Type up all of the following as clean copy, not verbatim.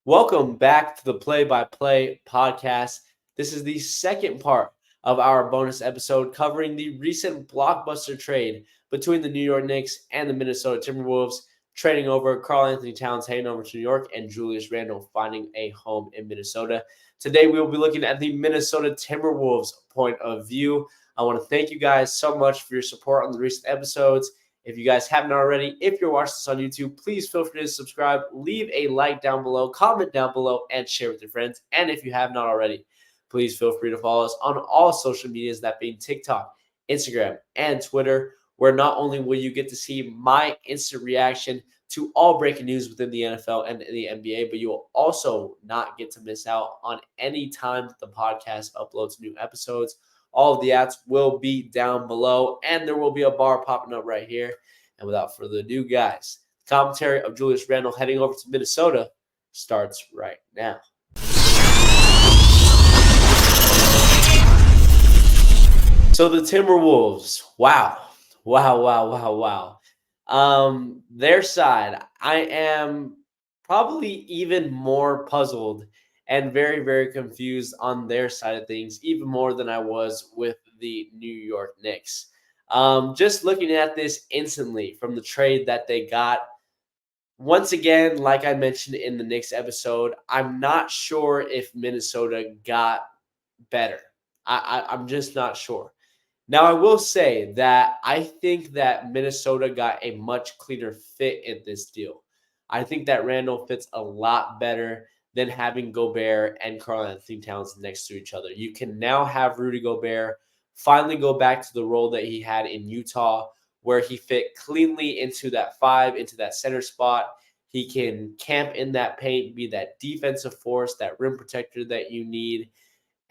Welcome back to the Play by Play podcast. This is the second part of our bonus episode covering the recent blockbuster trade between the New York Knicks and the Minnesota Timberwolves, trading over Karl Anthony Towns heading over to New York and Julius Randle finding a home in Minnesota. Today, we will be looking at the Minnesota Timberwolves point of view. I want to thank you guys so much for your support on the recent episodes. If you guys haven't already, if you're watching this on YouTube, please feel free to subscribe, leave a like down below, comment down below, and share with your friends. And if you have not already, please feel free to follow us on all social medias, that being TikTok, Instagram, and Twitter, where not only will you get to see my instant reaction to all breaking news within the NFL and the NBA, but you will also not get to miss out on any time that the podcast uploads new episodes. All of the ads will be down below, and there will be a bar popping up right here. And without further ado, guys, the commentary of Julius Randle heading over to Minnesota starts right now. So the Timberwolves, wow. Their side, I am probably even more puzzled and very, very confused on their side of things, even more than I was with the New York Knicks. Just looking at this instantly from the trade that they got, once again, like I mentioned in the Knicks episode, I'm not sure if Minnesota got better. I'm just not sure. Now, I will say that I think that Minnesota got a much cleaner fit in this deal. I think that Randall fits a lot better than having Gobert and Karl Anthony Towns next to each other. You can now have Rudy Gobert finally go back to the role that he had in Utah, where he fit cleanly into that five, into that center spot. He can camp in that paint, be that defensive force, that rim protector that you need,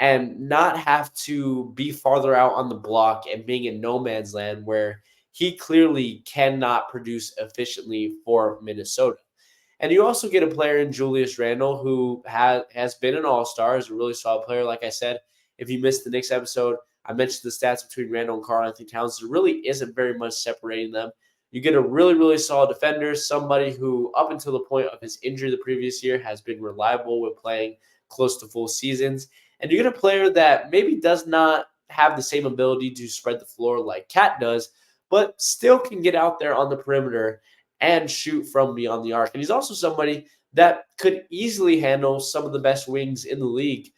and not have to be farther out on the block and being in no man's land where he clearly cannot produce efficiently for Minnesota. And you also get a player in Julius Randle who has been an all-star, is a really solid player. Like I said, if you missed the Knicks episode, I mentioned the stats between Randle and Karl Anthony Towns. There really isn't very much separating them. You get a really, really solid defender, somebody who, up until the point of his injury the previous year, has been reliable with playing close to full seasons. And you get a player that maybe does not have the same ability to spread the floor like Cat does, but still can get out there on the perimeter and shoot from beyond the arc. And he's also somebody that could easily handle some of the best wings in the league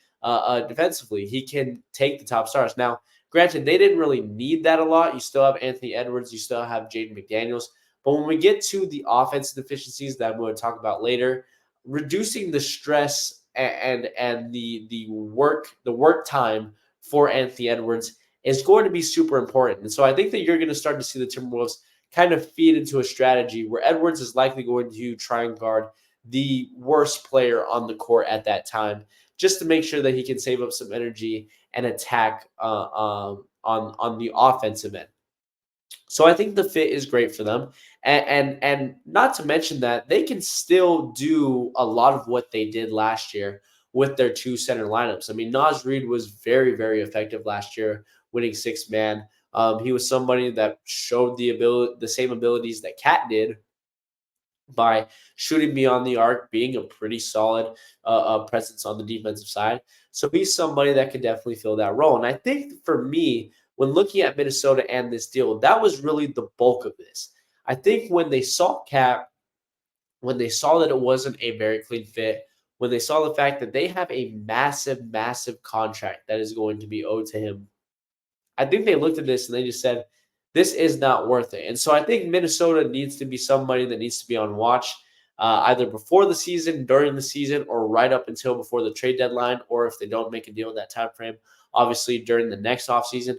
defensively. He can take the top stars. Now, granted, they didn't really need that a lot. You still have Anthony Edwards. You still have Jaden McDaniels. But when we get to the offensive deficiencies that I'm going to talk about later, reducing the stress and the work time for Anthony Edwards is going to be super important. And so I think that you're going to start to see the Timberwolves kind of feed into a strategy where Edwards is likely going to try and guard the worst player on the court at that time, just to make sure that he can save up some energy and attack on the offensive end. So I think the fit is great for them. And not to mention that they can still do a lot of what they did last year with their two center lineups. I mean, Naz Reid was very, very effective last year, winning sixth man. He was somebody that showed the same abilities that Cat did by shooting beyond the arc, being a pretty solid presence on the defensive side. So he's somebody that can definitely fill that role. And I think for me, when looking at Minnesota and this deal, that was really the bulk of this. I think when they saw Cat, when they saw that it wasn't a very clean fit, when they saw the fact that they have a massive, massive contract that is going to be owed to him, I think they looked at this and they just said, this is not worth it. And so I think Minnesota needs to be somebody that needs to be on watch either before the season, during the season, or right up until before the trade deadline, or if they don't make a deal in that time frame, obviously during the next offseason,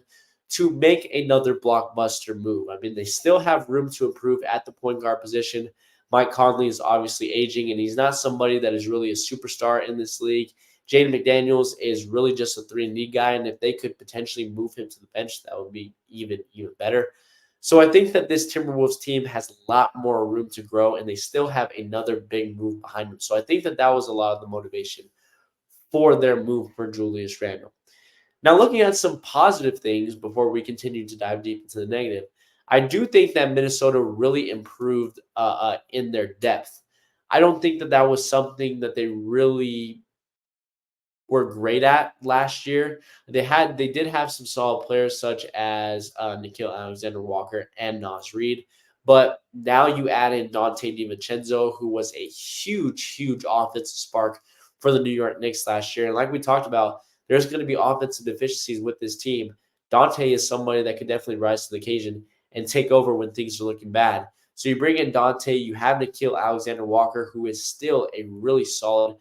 to make another blockbuster move. I mean, they still have room to improve at the point guard position. Mike Conley is obviously aging, and he's not somebody that is really a superstar in this league. Jaden McDaniels is really just a 3-and-D guy, and if they could potentially move him to the bench, that would be even better. So I think that this Timberwolves team has a lot more room to grow, and they still have another big move behind them. So I think that that was a lot of the motivation for their move for Julius Randle. Now, looking at some positive things before we continue to dive deep into the negative, I do think that Minnesota really improved in their depth. I don't think that that was something that they really were great at last year. They did have some solid players such as Nikhil Alexander Walker and Nas Reed, but now you add in Dante DiVincenzo, who was a huge offensive spark for the New York Knicks last year. And like we talked about, there's going to be offensive deficiencies with this team. Dante is somebody that could definitely rise to the occasion and take over when things are looking bad. So you bring in Dante, you have Nikhil Alexander Walker, who is still a really solid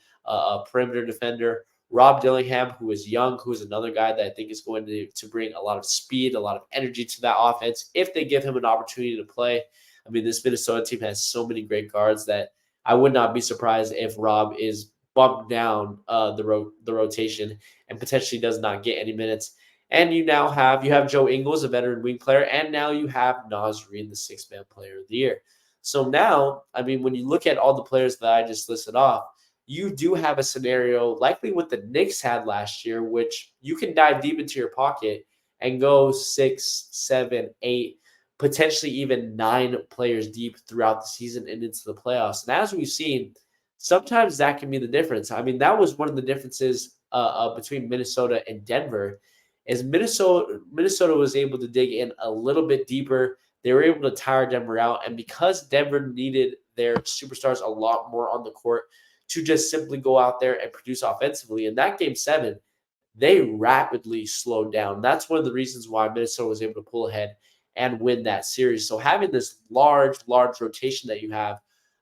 perimeter defender. Rob Dillingham, who is young, who is another guy that I think is going to bring a lot of speed, a lot of energy to that offense if they give him an opportunity to play. I mean, this Minnesota team has so many great guards that I would not be surprised if Rob is bumped down the rotation and potentially does not get any minutes. And you have Joe Ingles, a veteran wing player, and now you have Nas Reed, the sixth-man player of the year. So now, I mean, when you look at all the players that I just listed off, you do have a scenario likely what the Knicks had last year, which you can dive deep into your pocket and go 6, 7, 8, potentially even 9 players deep throughout the season and into the playoffs. And as we've seen, sometimes that can be the difference. I mean, that was one of the differences between Minnesota and Denver. Is Minnesota was able to dig in a little bit deeper. They were able to tire Denver out, and because Denver needed their superstars a lot more on the court to just simply go out there and produce offensively. In that game 7, they rapidly slowed down. That's one of the reasons why Minnesota was able to pull ahead and win that series. So having this large rotation that you have,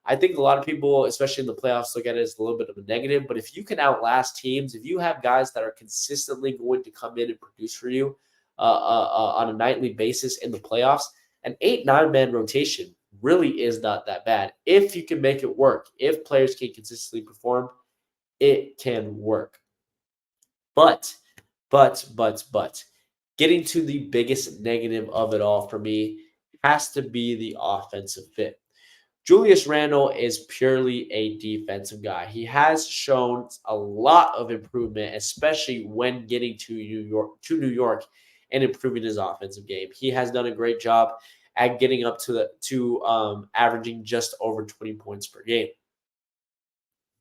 I think a lot of people, especially in the playoffs, look at it as a little bit of a negative. But if you can outlast teams, if you have guys that are consistently going to come in and produce for you on a nightly basis in the playoffs, an 8-9 man rotation really is not that bad. If you can make it work, if players can consistently perform, it can work. But, but, getting to the biggest negative of it all for me has to be the offensive fit. Julius Randle is purely a defensive guy. He has shown a lot of improvement, especially when getting to New York and improving his offensive game. He has done a great job at getting up to averaging just over 20 points per game.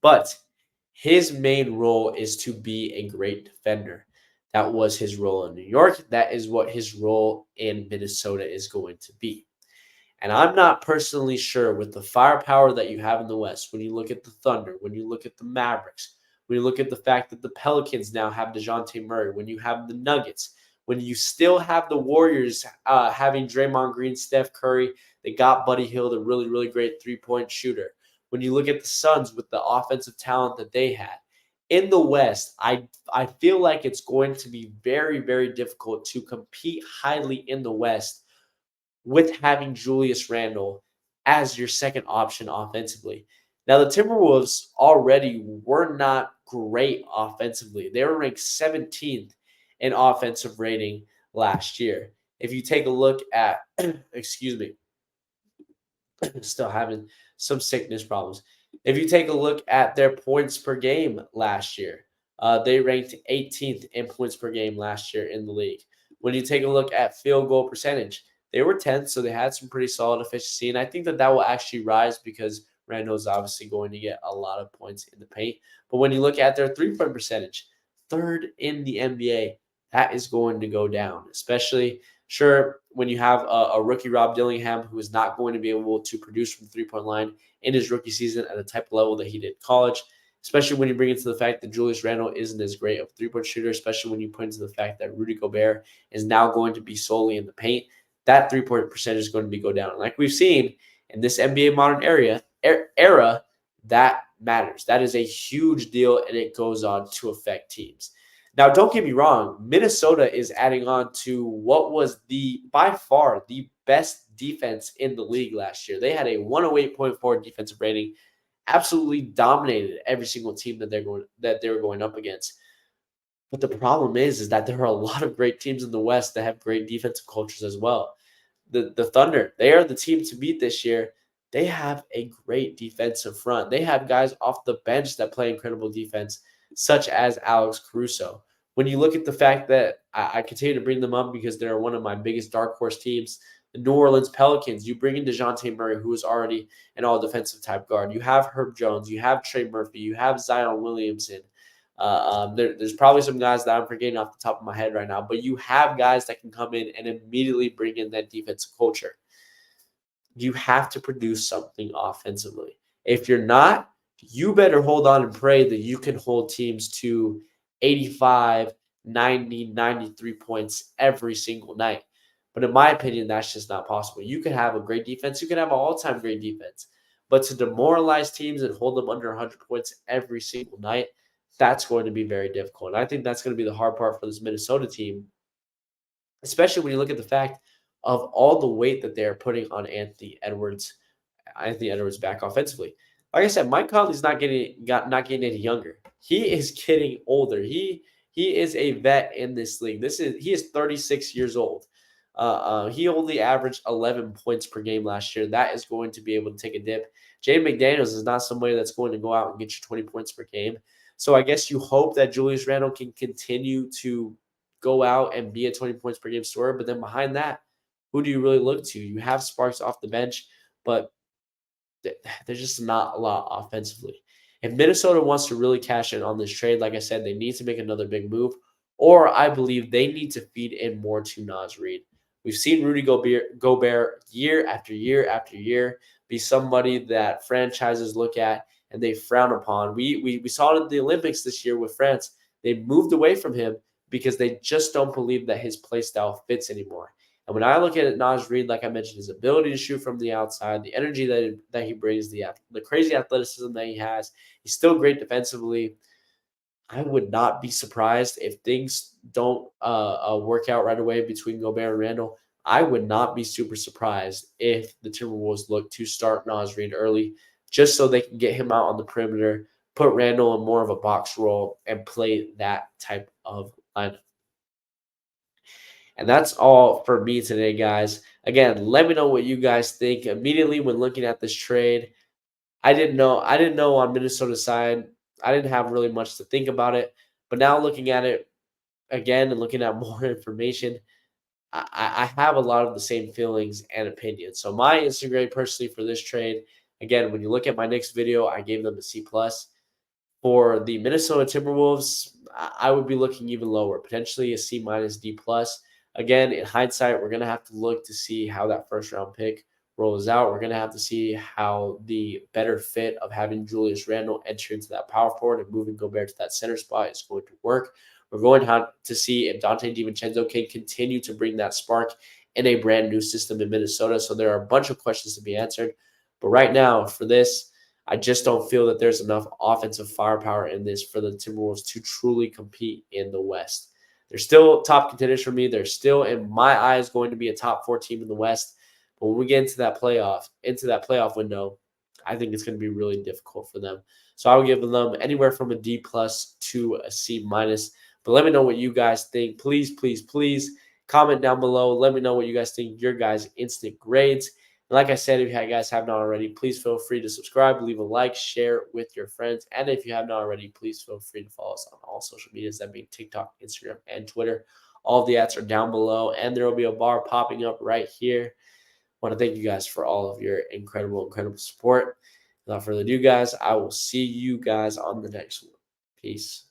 But his main role is to be a great defender. That was his role in New York. That is what his role in Minnesota is going to be. And I'm not personally sure with the firepower that you have in the West, when you look at the Thunder, when you look at the Mavericks, when you look at the fact that the Pelicans now have DeJounte Murray, when you have the Nuggets, when you still have the Warriors having Draymond Green, Steph Curry, they got Buddy Hield, a really great three-point shooter. When you look at the Suns with the offensive talent that they had. In the West, I feel like it's going to be very difficult to compete highly in the West with having Julius Randle as your second option offensively. Now, the Timberwolves already were not great offensively. They were ranked 17th in offensive rating last year. If you take a look at, excuse me, still having some sickness problems. If you take a look at their points per game last year, they ranked 18th in points per game last year in the league. When you take a look at field goal percentage, they were 10th, so they had some pretty solid efficiency. And I think that will actually rise because Randall is obviously going to get a lot of points in the paint. But when you look at their three-point percentage, third in the NBA, that is going to go down, especially sure, when you have a rookie Rob Dillingham who is not going to be able to produce from the three-point line in his rookie season at the type of level that he did in college, especially when you bring into the fact that Julius Randle isn't as great of a three-point shooter, especially when you put into the fact that Rudy Gobert is now going to be solely in the paint, that three-point percentage is going to go down. And like we've seen in this NBA modern era, that matters. That is a huge deal, and it goes on to affect teams. Now, don't get me wrong, Minnesota is adding on to what was by far the best defense in the league last year. They had a 108.4 defensive rating, absolutely dominated every single team that they were going up against. But the problem is that there are a lot of great teams in the West that have great defensive cultures as well. The Thunder, they are the team to beat this year. They have a great defensive front. They have guys off the bench that play incredible defense, such as Alex Caruso. When you look at the fact that I continue to bring them up because they're one of my biggest dark horse teams, The New Orleans Pelicans, you bring in DeJounte Murray, who is already an all defensive type guard. You have Herb Jones, you have Trey Murphy, you have Zion Williamson. There's probably some guys that I'm forgetting off the top of my head right now, but you have guys that can come in and immediately bring in that defensive culture. You have to produce something offensively. If you're not, you better hold on and pray that you can hold teams to 85, 90, 93 points every single night. But in my opinion, that's just not possible. You can have a great defense, you can have an all time great defense, but to demoralize teams and hold them under 100 points every single night, that's going to be very difficult. And I think that's going to be the hard part for this Minnesota team, especially when you look at the fact of all the weight that they're putting on Anthony Edwards back offensively. Like I said, Mike Conley's not getting any younger. He is getting older. He is a vet in this league. He is 36 years old. He only averaged 11 points per game last year. That is going to be able to take a dip. Jaden McDaniels is not somebody that's going to go out and get you 20 points per game. So I guess you hope that Julius Randle can continue to go out and be a 20 points per game scorer. But then behind that, who do you really look to? You have Sparks off the bench, but there's just not a lot offensively. If Minnesota wants to really cash in on this trade, like I said, they need to make another big move, or I believe they need to feed in more to Naz Reid. We've seen Rudy Gobert year after year after year be somebody that franchises look at and they frown upon. We saw it at the Olympics this year with France. They moved away from him because they just don't believe that his play style fits anymore. And when I look at it, Naz Reid, like I mentioned, his ability to shoot from the outside, the energy that he brings, the crazy athleticism that he has, he's still great defensively. I would not be surprised if things don't work out right away between Gobert and Randle. I would not be super surprised if the Timberwolves look to start Naz Reid early, just so they can get him out on the perimeter, put Randle in more of a box role, and play that type of lineup. And that's all for me today, guys. Again, let me know what you guys think immediately when looking at this trade. I didn't know on Minnesota's side. I didn't have really much to think about it. But now looking at it again and looking at more information, I have a lot of the same feelings and opinions. So my Instagram personally for this trade, again, when you look at my next video, I gave them a C plus. For the Minnesota Timberwolves, I would be looking even lower, potentially a C minus D plus. Again, in hindsight, we're going to have to look to see how that first round pick rolls out. We're going to have to see how the better fit of having Julius Randle enter into that power forward and moving Gobert to that center spot is going to work. We're going to have to see if Dante DiVincenzo can continue to bring that spark in a brand new system in Minnesota. So there are a bunch of questions to be answered. But right now, for this, I just don't feel that there's enough offensive firepower in this for the Timberwolves to truly compete in the West. They're still top contenders for me. They're still, in my eyes, going to be a top 4 team in the West. But when we get into that playoff window, I think it's going to be really difficult for them. So I would give them anywhere from a D plus to a C minus. But let me know what you guys think. Please, please, please comment down below. Let me know what you guys think, your guys' instant grades. And like I said, if you guys have not already, please feel free to subscribe, leave a like, share with your friends. And if you have not already, please feel free to follow us on all social medias, that being TikTok, Instagram, and Twitter. All of the ads are down below, and there will be a bar popping up right here. I want to thank you guys for all of your incredible, incredible support. Without further ado, guys, I will see you guys on the next one. Peace.